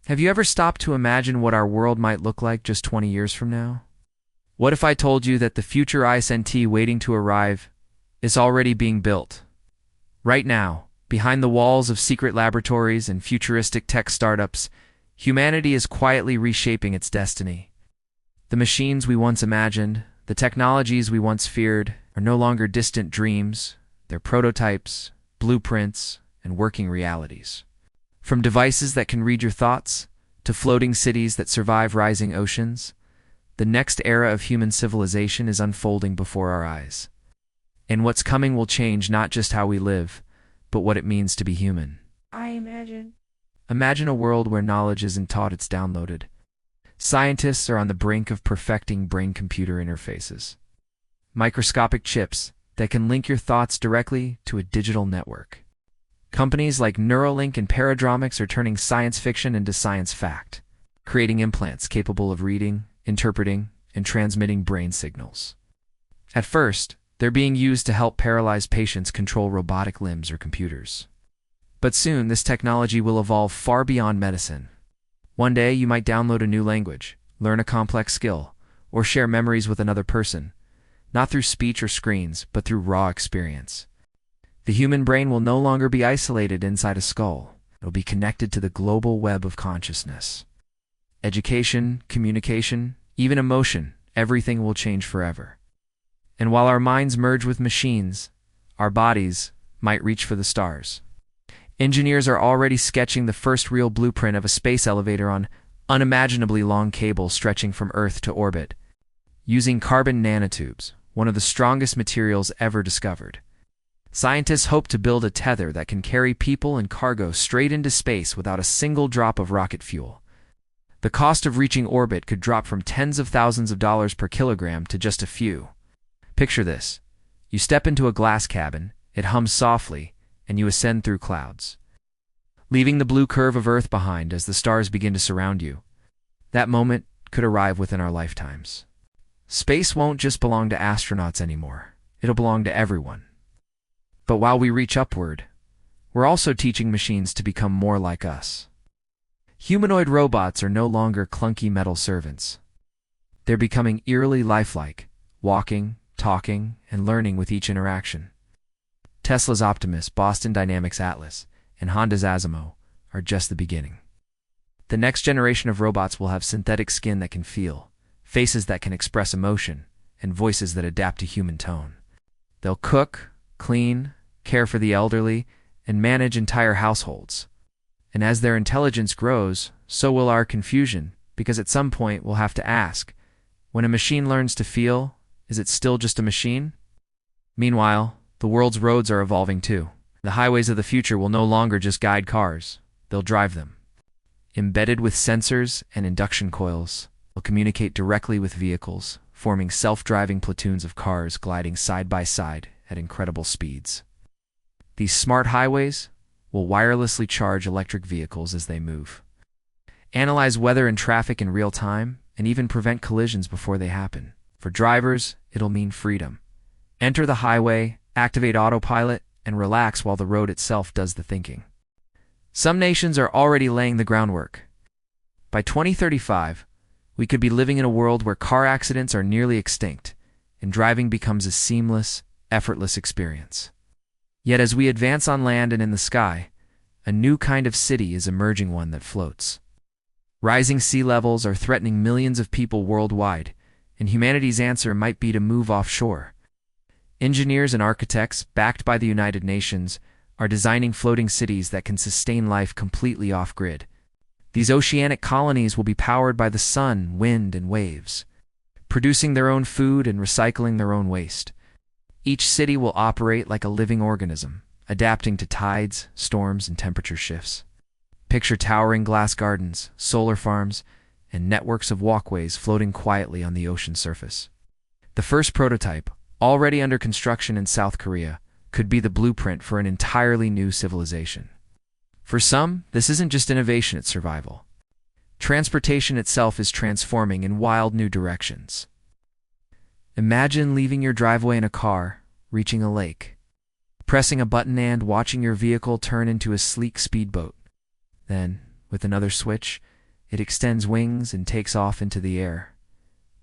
Have you ever stopped to imagine what our world might look like just 20 years from now? What if I told you that the future ISNT waiting to arrive is already being built? Right now, behind the walls of secret laboratories and futuristic tech startups, humanity is quietly reshaping its destiny. The machines we once imagined, the technologies we once feared, are no longer distant dreams. They're prototypes, blueprints, and working realities. From devices that can read your thoughts, to floating cities that survive rising oceans, the next era of human civilization is unfolding before our eyes. And what's coming will change not just how we live, but what it means to be human. Imagine a world where knowledge isn't taught, it's downloaded. Scientists are on the brink of perfecting brain-computer interfaces. Microscopic chips that can link your thoughts directly to a digital network. Companies like Neuralink and Paradromics are turning science fiction into science fact, creating implants capable of reading, interpreting, and transmitting brain signals. At first, they're being used to help paralyzed patients control robotic limbs or computers. But soon, this technology will evolve far beyond medicine. One day, you might download a new language, learn a complex skill, or share memories with another person, not through speech or screens, but through raw experience. The human brain will no longer be isolated inside a skull. It'll be connected to the global web of consciousness. Education, communication, even emotion, everything will change forever. And while our minds merge with machines, our bodies might reach for the stars. Engineers are already sketching the first real blueprint of a space elevator on unimaginably long cables stretching from Earth to orbit, using carbon nanotubes, one of the strongest materials ever discovered. Scientists hope to build a tether that can carry people and cargo straight into space without a single drop of rocket fuel. The cost of reaching orbit could drop from tens of thousands of dollars per kilogram to just a few. Picture this. You step into a glass cabin, it hums softly, and you ascend through clouds, leaving the blue curve of Earth behind as the stars begin to surround you. That moment could arrive within our lifetimes. Space won't just belong to astronauts anymore. It'll belong to everyone. But while we reach upward, we're also teaching machines to become more like us. Humanoid robots are no longer clunky metal servants. They're becoming eerily lifelike, walking, talking, and learning with each interaction. Tesla's Optimus, Boston Dynamics Atlas, and Honda's Asimo are just the beginning. The next generation of robots will have synthetic skin that can feel, faces that can express emotion, and voices that adapt to human tone. They'll cook, clean, care for the elderly, and manage entire households. And as their intelligence grows, so will our confusion, because at some point we'll have to ask, when a machine learns to feel, is it still just a machine? Meanwhile, the world's roads are evolving too. The highways of the future will no longer just guide cars, they'll drive them. Embedded with sensors and induction coils, they'll communicate directly with vehicles, forming self-driving platoons of cars gliding side by side at incredible speeds. These smart highways will wirelessly charge electric vehicles as they move, analyze weather and traffic in real time, and even prevent collisions before they happen. For drivers, it'll mean freedom. Enter the highway, activate autopilot, and relax while the road itself does the thinking. Some nations are already laying the groundwork. By 2035, we could be living in a world where car accidents are nearly extinct, and driving becomes a seamless, effortless experience. Yet as we advance on land and in the sky, a new kind of city is emerging, one that floats. Rising sea levels are threatening millions of people worldwide, and humanity's answer might be to move offshore. Engineers and architects, backed by the United Nations, are designing floating cities that can sustain life completely off-grid. These oceanic colonies will be powered by the sun, wind, and waves, producing their own food and recycling their own waste. Each city will operate like a living organism, adapting to tides, storms, and temperature shifts. Picture towering glass gardens, solar farms, and networks of walkways floating quietly on the ocean surface. The first prototype, already under construction in South Korea, could be the blueprint for an entirely new civilization. For some, this isn't just innovation, it's survival. Transportation itself is transforming in wild new directions. Imagine leaving your driveway in a car, reaching a lake, pressing a button and watching your vehicle turn into a sleek speedboat. Then, with another switch, It extends wings and takes off into the air.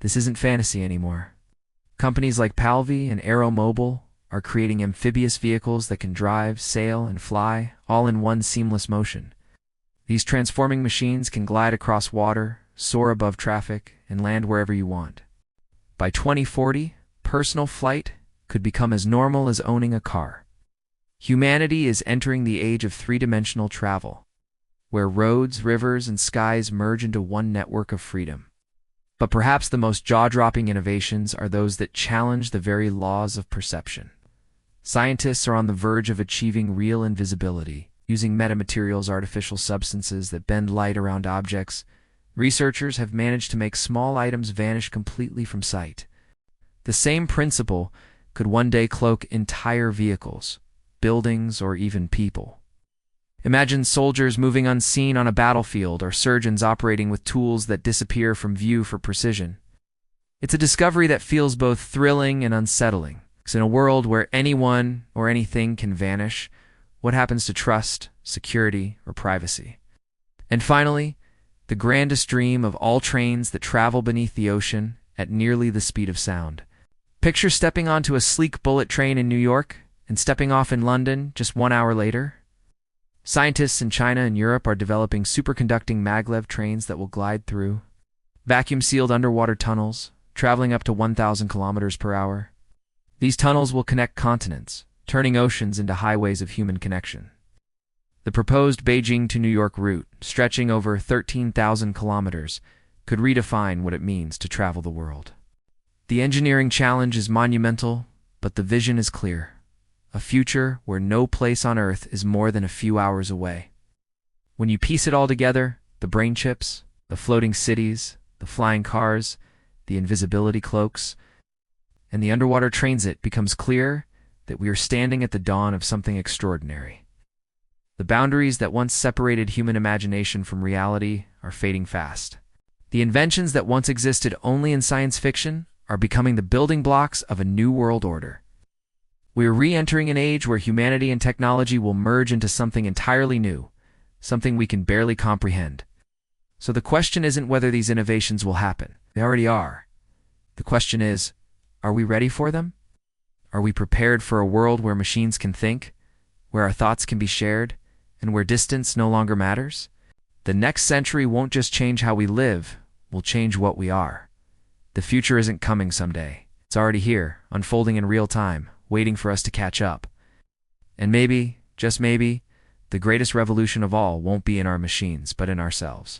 This isn't fantasy anymore. Companies like Palvi and Aeromobile are creating amphibious vehicles that can drive, sail, and fly, all in one seamless motion. These transforming machines can glide across water, soar above traffic, and land wherever you want. By 2040, personal flight could become as normal as owning a car. Humanity is entering the age of three-dimensional travel, where roads, rivers, and skies merge into one network of freedom. But perhaps the most jaw-dropping innovations are those that challenge the very laws of perception. Scientists are on the verge of achieving real invisibility. Using metamaterials, artificial substances that bend light around objects, researchers have managed to make small items vanish completely from sight. The same principle could one day cloak entire vehicles, buildings, or even people. Imagine soldiers moving unseen on a battlefield or surgeons operating with tools that disappear from view for precision. It's a discovery that feels both thrilling and unsettling. Because in a world where anyone or anything can vanish, what happens to trust, security, or privacy? And finally, the grandest dream of all trains that travel beneath the ocean at nearly the speed of sound. Picture stepping onto a sleek bullet train in New York and stepping off in London just 1 hour later. Scientists in China and Europe are developing superconducting maglev trains that will glide through vacuum-sealed underwater tunnels, traveling up to 1,000 kilometers per hour. These tunnels will connect continents, turning oceans into highways of human connection. The proposed Beijing to New York route, stretching over 13,000 kilometers, could redefine what it means to travel the world. The engineering challenge is monumental, but the vision is clear. A future where no place on Earth is more than a few hours away. When you piece it all together, the brain chips, the floating cities, the flying cars, the invisibility cloaks, and the underwater trains, it becomes clear that we are standing at the dawn of something extraordinary. The boundaries that once separated human imagination from reality are fading fast. The inventions that once existed only in science fiction are becoming the building blocks of a new world order. We are re-entering an age where humanity and technology will merge into something entirely new, something we can barely comprehend. So the question isn't whether these innovations will happen. They already are. The question is, are we ready for them? Are we prepared for a world where machines can think, where our thoughts can be shared, and where distance no longer matters? The next century won't just change how we live, will change what we are. The future isn't coming someday. It's already here, unfolding in real time, waiting for us to catch up. And maybe, just maybe, the greatest revolution of all won't be in our machines, but in ourselves.